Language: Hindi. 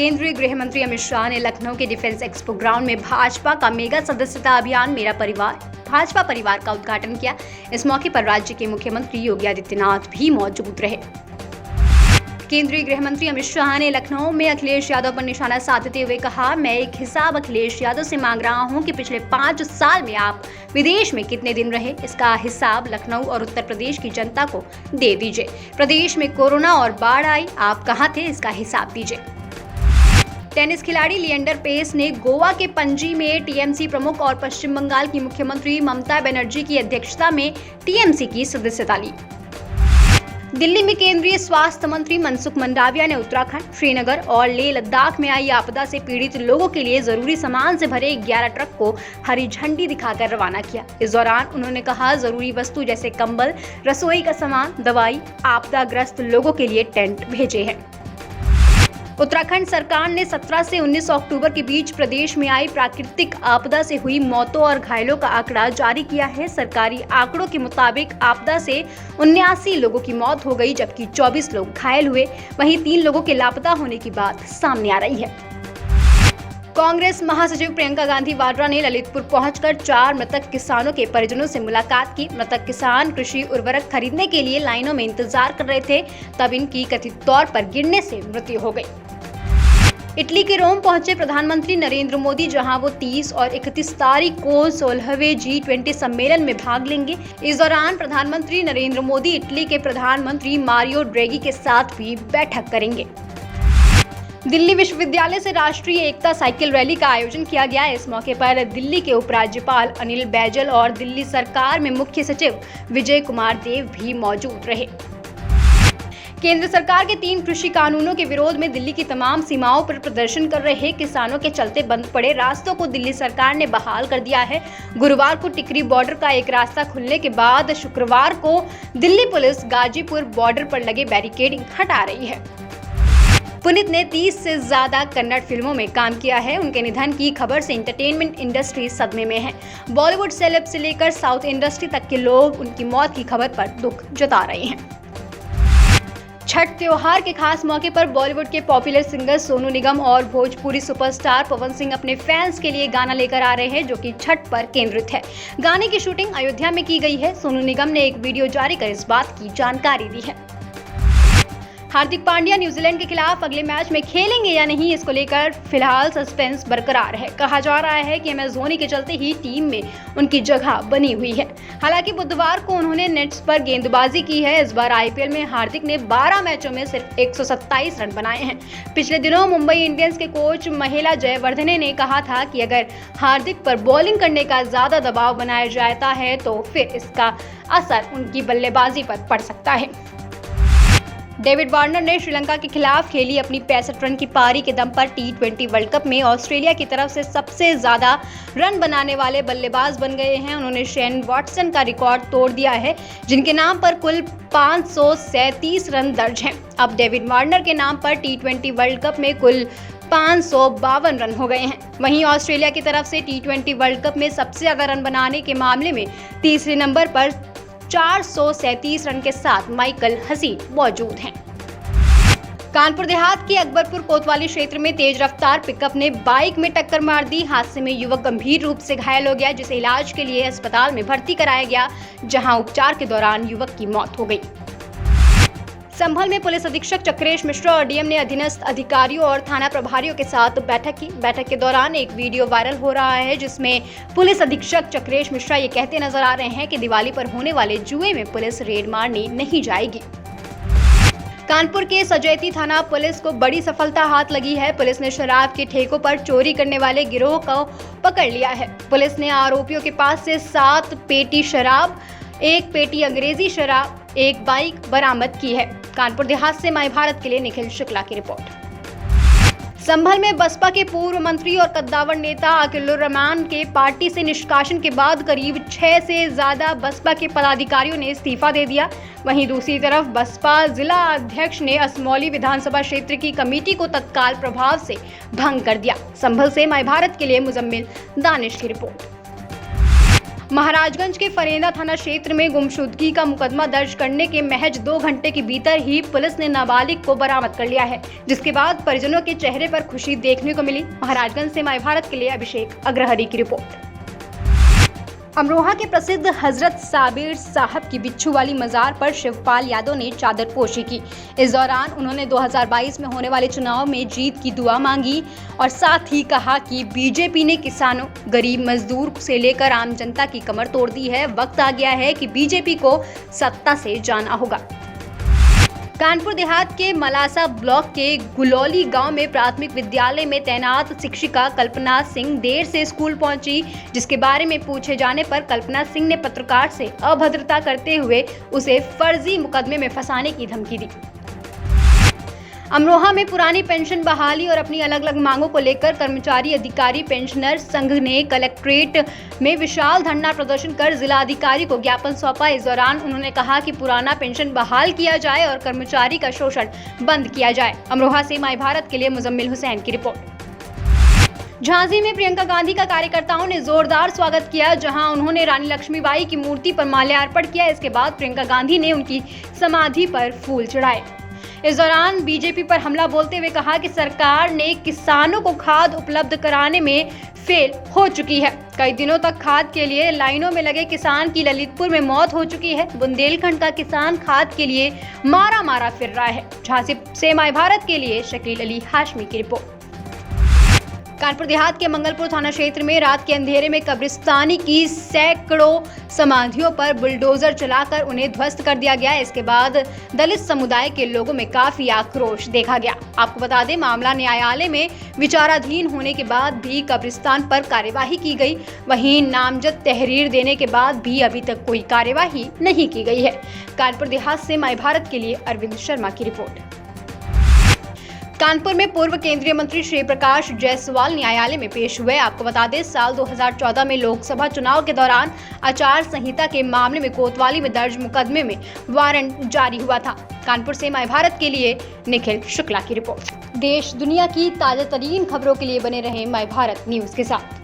केंद्रीय गृह मंत्री अमित शाह ने लखनऊ के डिफेंस एक्सपो ग्राउंड में भाजपा का मेगा सदस्यता अभियान मेरा परिवार भाजपा परिवार का उद्घाटन किया। इस मौके पर राज्य के मुख्यमंत्री योगी आदित्यनाथ भी मौजूद रहे। केंद्रीय गृह मंत्री अमित शाह ने लखनऊ में अखिलेश यादव पर निशाना साधते हुए कहा, मैं एक हिसाब अखिलेश यादव से मांग रहा हूं कि पिछले 5 साल में आप विदेश में कितने दिन रहे, इसका हिसाब लखनऊ और उत्तर प्रदेश की जनता को दे दीजिए। प्रदेश में कोरोना और बाढ़ आई, आप कहां थे, इसका हिसाब दीजिए। टेनिस खिलाड़ी लिएंडर पेस ने गोवा के पणजी में टीएमसी प्रमुख और पश्चिम बंगाल की मुख्यमंत्री ममता बनर्जी की अध्यक्षता में टीएमसी की सदस्यता ली। दिल्ली में केंद्रीय स्वास्थ्य मंत्री मनसुख मंडाविया ने उत्तराखंड, श्रीनगर और लेह लद्दाख में आई आपदा से पीड़ित लोगों के लिए जरूरी सामान से भरे 11 ट्रक को हरी झंडी दिखाकर रवाना किया। इस दौरान उन्होंने कहा, जरूरी वस्तु जैसे कंबल, रसोई का सामान, दवाई, आपदाग्रस्त लोगों के लिए टेंट भेजे हैं। उत्तराखंड सरकार ने 17 से 19 अक्टूबर के बीच प्रदेश में आई प्राकृतिक आपदा से हुई मौतों और घायलों का आंकड़ा जारी किया है। सरकारी आंकड़ों के मुताबिक आपदा से 79 लोगों की मौत हो गई, जबकि 24 लोग घायल हुए। वहीं 3 लोगों के लापता होने की बात सामने आ रही है। कांग्रेस महासचिव प्रियंका गांधी वाड्रा ने ललितपुर पहुंचकर 4 मृतक किसानों के परिजनों से मुलाकात की। मृतक किसान कृषि उर्वरक खरीदने के लिए लाइनों में इंतजार कर रहे थे, तब इनकी कथित तौर पर गिरने से मृत्यु हो गई। इटली के रोम पहुंचे प्रधानमंत्री नरेंद्र मोदी, जहां वो 30 और 31 तारीख को 16वें G20 सम्मेलन में भाग लेंगे। इस दौरान प्रधानमंत्री नरेंद्र मोदी इटली के प्रधानमंत्री मारियो ड्रैगी के साथ भी बैठक करेंगे। दिल्ली विश्वविद्यालय से राष्ट्रीय एकता साइकिल रैली का आयोजन किया गया। इस मौके पर दिल्ली के उपराज्यपाल अनिल बैजल और दिल्ली सरकार में मुख्य सचिव विजय कुमार देव भी मौजूद रहे। केंद्र सरकार के 3 कृषि कानूनों के विरोध में दिल्ली की तमाम सीमाओं पर प्रदर्शन कर रहे किसानों के चलते बंद पड़े रास्तों को दिल्ली सरकार ने बहाल कर दिया है। गुरुवार को टिकरी बॉर्डर का एक रास्ता खुलने के बाद शुक्रवार को दिल्ली पुलिस गाजीपुर बॉर्डर पर लगे बैरिकेडिंग हटा रही है। पुनीत ने 30 से ज्यादा कन्नड़ फिल्मों में काम किया है। उनके निधन की खबर से एंटरटेनमेंट इंडस्ट्री सदमे में है। बॉलीवुड सेलेब से लेकर साउथ इंडस्ट्री तक के लोग उनकी मौत की खबर पर दुख जता रहे हैं। छठ त्योहार के खास मौके पर बॉलीवुड के पॉपुलर सिंगर सोनू निगम और भोजपुरी सुपरस्टार पवन सिंह अपने फैंस के लिए गाना लेकर आ रहे हैं, जो कि छठ पर केंद्रित है। गाने की शूटिंग अयोध्या में की गई है। सोनू निगम ने एक वीडियो जारी कर इस बात की जानकारी दी है। हार्दिक पांड्या न्यूजीलैंड के खिलाफ अगले मैच में खेलेंगे या नहीं, इसको लेकर फिलहाल सस्पेंस बरकरार है। कहा जा रहा है कि MS धोनी के चलते ही टीम में उनकी जगह बनी हुई है। हालांकि बुधवार को उन्होंने नेट्स पर गेंदबाजी की है। इस बार IPL में हार्दिक ने 12 मैचों में सिर्फ 127 रन बनाए हैं। पिछले दिनों मुंबई इंडियंस के कोच महिला जयवर्धने ने कहा था कि अगर हार्दिक पर बॉलिंग करने का ज्यादा दबाव बनाया जाता है तो फिर इसका असर उनकी बल्लेबाजी पर पड़ सकता है। डेविड वार्नर ने श्रीलंका के खिलाफ खेली अपनी 65 रन की पारी के दम पर T20 वर्ल्ड कप में ऑस्ट्रेलिया की तरफ से सबसे ज्यादा रन बनाने वाले बल्लेबाज बन गए हैं। उन्होंने शेन वॉटसन का रिकॉर्ड तोड़ दिया है, जिनके नाम पर कुल 537 रन दर्ज हैं। अब डेविड वार्नर के नाम पर T20 वर्ल्ड कप में कुल 552 रन हो गए हैं। वहीं ऑस्ट्रेलिया की तरफ से T20 वर्ल्ड कप में सबसे ज्यादा रन बनाने के मामले में तीसरे नंबर पर 437 रन के साथ माइकल हसीन मौजूद हैं। कानपुर देहात के अकबरपुर कोतवाली क्षेत्र में तेज रफ्तार पिकअप ने बाइक में टक्कर मार दी। हादसे में युवक गंभीर रूप से घायल हो गया, जिसे इलाज के लिए अस्पताल में भर्ती कराया गया, जहां उपचार के दौरान युवक की मौत हो गई। संभल में पुलिस अधीक्षक चक्रेश मिश्रा और डीएम ने अधीनस्थ अधिकारियों और थाना प्रभारियों के साथ बैठक की। बैठक के दौरान एक वीडियो वायरल हो रहा है, जिसमें पुलिस अधीक्षक चक्रेश मिश्रा ये कहते नजर आ रहे हैं कि दिवाली पर होने वाले जुए में पुलिस रेड मारने नहीं जाएगी। कानपुर के सजैती थाना पुलिस को बड़ी सफलता हाथ लगी है। पुलिस ने शराब के ठेकों पर चोरी करने वाले गिरोह को पकड़ लिया है। पुलिस ने आरोपियों के पास से 7 पेटी शराब, 1 पेटी अंग्रेजी शराब, 1 बाइक बरामद की है। कानपुर देहात से माय भारत के लिए निखिल शुक्ला की रिपोर्ट। संभल में बसपा के पूर्व मंत्री और कद्दावर नेता अकीलुर रहमान के पार्टी से निष्कासन के बाद करीब 6 से ज्यादा बसपा के पदाधिकारियों ने इस्तीफा दे दिया। वहीं दूसरी तरफ बसपा जिला अध्यक्ष ने असमौली विधानसभा क्षेत्र की कमेटी को तत्काल प्रभाव से भंग कर दिया। संभल से माय भारत के लिए मुजम्मिल दानिश की रिपोर्ट। महाराजगंज के फरेंदा थाना क्षेत्र में गुमशुदगी का मुकदमा दर्ज करने के महज 2 घंटे के भीतर ही पुलिस ने नाबालिग को बरामद कर लिया है, जिसके बाद परिजनों के चेहरे पर खुशी देखने को मिली। महाराजगंज से माय भारत के लिए अभिषेक अग्रहरी की रिपोर्ट। अमरोहा के प्रसिद्ध हजरत साबिर साहब की बिच्छू वाली मजार पर शिवपाल यादव ने चादर पोशी की। इस दौरान उन्होंने 2022 में होने वाले चुनाव में जीत की दुआ मांगी और साथ ही कहा कि बीजेपी ने किसानों, गरीब मजदूर से लेकर आम जनता की कमर तोड़ दी है। वक्त आ गया है कि बीजेपी को सत्ता से जाना होगा। कानपुर देहात के मलासा ब्लॉक के गुलौली गांव में प्राथमिक विद्यालय में तैनात शिक्षिका कल्पना सिंह देर से स्कूल पहुंची, जिसके बारे में पूछे जाने पर कल्पना सिंह ने पत्रकार से अभद्रता करते हुए उसे फर्जी मुकदमे में फंसाने की धमकी दी। अमरोहा में पुरानी पेंशन बहाली और अपनी अलग अलग मांगों को लेकर कर्मचारी अधिकारी पेंशनर संघ ने कलेक्ट्रेट में विशाल धरना प्रदर्शन कर जिलाधिकारी को ज्ञापन सौंपा। इस दौरान उन्होंने कहा कि पुराना पेंशन बहाल किया जाए और कर्मचारी का शोषण बंद किया जाए। अमरोहा से माय भारत के लिए मुजम्मिल हुसैन की रिपोर्ट। झांसी में प्रियंका गांधी का कार्यकर्ताओं ने जोरदार स्वागत किया, जहां उन्होंने रानी लक्ष्मीबाई की मूर्ति पर माल्यार्पण किया। इसके बाद प्रियंका गांधी ने उनकी समाधि पर फूल चढ़ाए। इस दौरान बीजेपी पर हमला बोलते हुए कहा कि सरकार ने किसानों को खाद उपलब्ध कराने में फेल हो चुकी है। कई दिनों तक खाद के लिए लाइनों में लगे किसान की ललितपुर में मौत हो चुकी है। बुंदेलखंड का किसान खाद के लिए मारा फिर रहा है। झांसी से माय भारत के लिए शकील अली हाशमी की रिपोर्ट। कानपुर देहात के मंगलपुर थाना क्षेत्र में रात के अंधेरे में कब्रिस्तानी की सैकड़ों समाधियों पर बुलडोजर चलाकर उन्हें ध्वस्त कर दिया गया। इसके बाद दलित समुदाय के लोगों में काफी आक्रोश देखा गया। आपको बता दें, मामला न्यायालय में विचाराधीन होने के बाद भी कब्रिस्तान पर कार्यवाही की गई। वहीं नामजद तहरीर देने के बाद भी अभी तक कोई कार्यवाही नहीं की गई है। कानपुर देहात से माय भारत के लिए अरविंद शर्मा की रिपोर्ट। कानपुर में पूर्व केंद्रीय मंत्री श्री प्रकाश जायसवाल न्यायालय में पेश हुए। आपको बता दें, साल 2014 में लोकसभा चुनाव के दौरान आचार संहिता के मामले में कोतवाली में दर्ज मुकदमे में वारंट जारी हुआ था। कानपुर से माय भारत के लिए निखिल शुक्ला की रिपोर्ट। देश दुनिया की ताजा तरीन खबरों के लिए बने रहें माय भारत न्यूज के साथ।